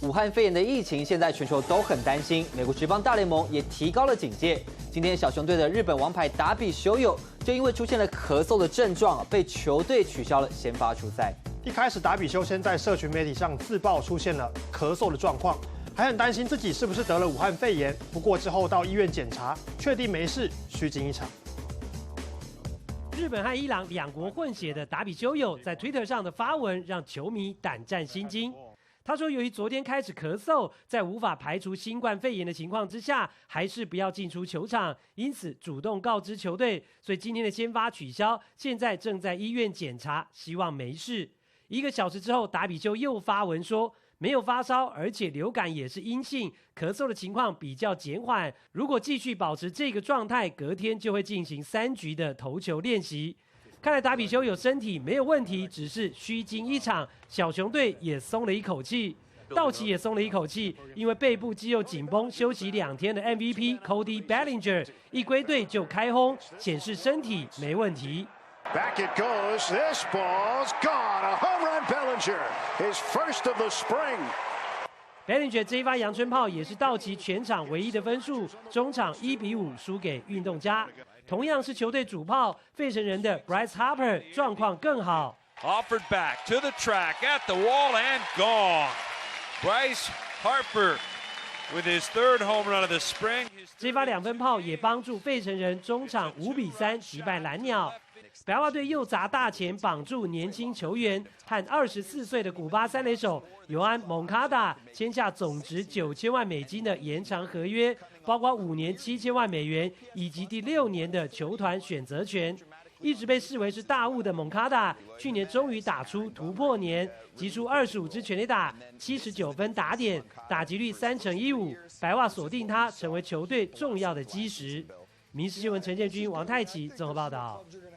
武汉肺炎的疫情现在全球都很担心，美国职棒大联盟也提高了警戒。今天小熊队的日本王牌达比修有就因为出现了咳嗽的症状，被球队取消了先发出赛。一开始达比修先在社群媒体上自曝出现了咳嗽的状况，还很担心自己是不是得了武汉肺炎。不过之后到医院检查，确定没事，虚惊一场。日本和伊朗两国混血的达比修有在 Twitter 上的发文让球迷胆战心惊。他说，由于昨天开始咳嗽，在无法排除新冠肺炎的情况之下，还是不要进出球场，因此主动告知球队，所以今天的先发取消，现在正在医院检查，希望没事。1个小时之后，达比修又发文说，没有发烧，而且流感也是阴性，咳嗽的情况比较减缓。如果继续保持这个状态，隔天就会进行3局的投球练习。看来达比修有身体没有问题，只是虚惊一场。小熊队也松了一口气，道奇也松了一口气，因为背部肌肉紧绷，休息2天的 MVP Cody Bellinger 一归队就开轰，显示身体没问题。Back it goes. This ball's gone. A home run, Bellinger. His first of the spring. Bellinger 这一发阳春炮也是道奇全场唯一的分数，中场1-5输给运动家。同样是球队主炮，费城人的 Bryce Harper 状况更好。Offered back to the track, at the wall and gone. Bryce Harper with his third home run of the spring. 这发2分炮也帮助费城人中场5-3击败蓝鸟。白袜队又砸大钱绑住年轻球员，和24岁的古巴3垒手尤安·蒙卡达签下总值$9000万的延长合约，包括5年$7000万以及第6年的球团选择权。一直被视为是大物的蒙卡达，去年终于打出突破年，击出25支全垒打，79分打点，打击率3.15%，白袜锁定他成为球队重要的基石。民事新闻陈建军、王太奇综合报道。